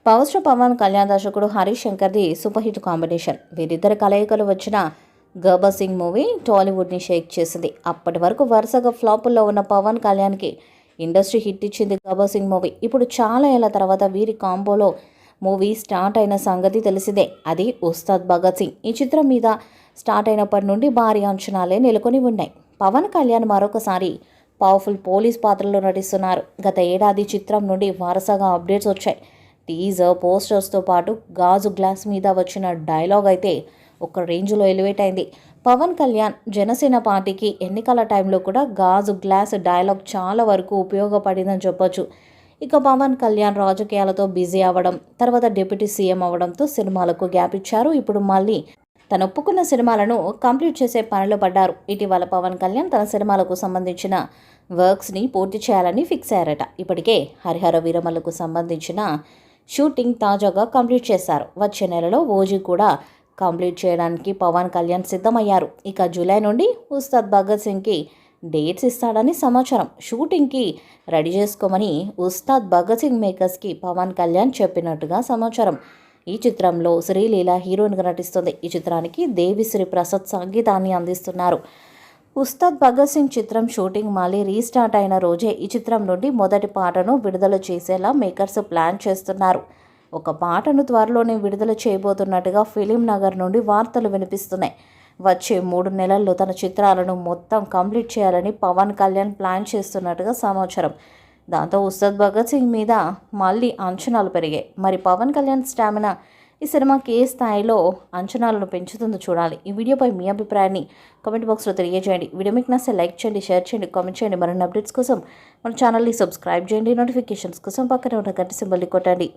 Power star Pawan Kalyan దర్శకుడు Harish శంకర్ది super hit combination. వీరిద్దరి కలయికలు వచ్చిన గబ్బర్ సింగ్ మూవీ టాలీవుడ్ని షేక్ చేసింది. అప్పటి వరకు వరుసగా ఫ్లాపుల్లో ఉన్న పవన్ కళ్యాణ్కి ఇండస్ట్రీ హిట్ ఇచ్చింది గబ్బర్ సింగ్ మూవీ. ఇప్పుడు చాలా ఏళ్ల తర్వాత వీరి కాంబోలో మూవీ స్టార్ట్ అయిన సంగతి తెలిసిందే. అది ఉస్తాద్ భగత్ సింగ్. ఈ చిత్రం మీద స్టార్ట్ అయినప్పటి నుండి భారీ అంచనాలే నెలకొని ఉన్నాయి. పవన్ కళ్యాణ్ మరొకసారి పవర్ఫుల్ పోలీస్ పాత్రలో నటిస్తున్నారు. గత ఏడాది చిత్రం నుండి వరుసగా అప్డేట్స్ వచ్చాయి. టీజర్, పోస్టర్స్తో పాటు గాజు గ్లాస్ మీద వచ్చిన డైలాగ్ అయితే ఒక రేంజ్లో ఎలివేట్ అయింది. పవన్ కళ్యాణ్ జనసేన పార్టీకి ఎన్నికల టైంలో కూడా గాజు గ్లాస్ డైలాగ్ చాలా వరకు ఉపయోగపడిందని చెప్పొచ్చు. ఇక పవన్ కళ్యాణ్ రాజకీయాలతో బిజీ అవ్వడం, తర్వాత డిప్యూటీ సీఎం అవ్వడంతో సినిమాలకు గ్యాప్ ఇచ్చారు. ఇప్పుడు మళ్ళీ తను ఒప్పుకున్న సినిమాలను కంప్లీట్ చేసే పనిలో పడ్డారు. ఇటీవల పవన్ కళ్యాణ్ తన సినిమాలకు సంబంధించిన వర్క్స్ని పూర్తి చేయాలని ఫిక్స్ అయ్యారట. ఇప్పటికే హరిహర వీరమలకు సంబంధించిన షూటింగ్ తాజాగా కంప్లీట్ చేశారు. వచ్చే నెలలో ఓజీ కూడా కంప్లీట్ చేయడానికి పవన్ కళ్యాణ్ సిద్ధమయ్యారు. ఇక జూలై నుండి ఉస్తాద్ భగత్ సింగ్కి డేట్స్ ఇస్తాడని సమాచారం. షూటింగ్కి రెడీ చేసుకోమని ఉస్తాద్ భగత్ సింగ్ మేకర్స్కి పవన్ కళ్యాణ్ చెప్పినట్టుగా సమాచారం. ఈ చిత్రంలో శ్రీలీల హీరోయిన్గా నటిస్తుంది. ఈ చిత్రానికి దేవిశ్రీ ప్రసాద్ సంగీతాన్ని అందిస్తున్నారు. ఉస్తాద్ భగత్ సింగ్ చిత్రం షూటింగ్ మళ్ళీ రీస్టార్ట్ అయిన రోజే ఈ చిత్రం నుండి మొదటి పాటను విడుదల చేసేలా మేకర్స్ ప్లాన్ చేస్తున్నారు. ఒక పాటను త్వరలోనే విడుదల చేయబోతున్నట్టుగా ఫిలిం నగర్ నుండి వార్తలు వినిపిస్తున్నాయి. వచ్చే 3 నెలల్లో తన చిత్రాలను మొత్తం కంప్లీట్ చేయాలని పవన్ కళ్యాణ్ ప్లాన్ చేస్తున్నట్టుగా సమాచారం. దాంతో ఉస్తాద్ భగత్ సింగ్ మీద మళ్ళీ అంచనాలు పెరిగాయి. మరి పవన్ కళ్యాణ్ స్టామినా ఈ సినిమాకి ఏ స్థాయిలో అంచనాలను పెంచుతుందో చూడాలి. ఈ వీడియోపై మీ అభిప్రాయాన్ని కామెంట్ బాక్స్లో తెలియజేయండి. వీడియో మీకు నచ్చితే లైక్ చేయండి, షేర్ చేయండి, కామెంట్ చేయండి. మరిన్ని అప్డేట్స్ కోసం మన ఛానల్ని సబ్స్క్రైబ్ చేయండి. నోటిఫికేషన్స్ కోసం పక్కనే ఉన్న గంట సింబల్ని కొట్టండి.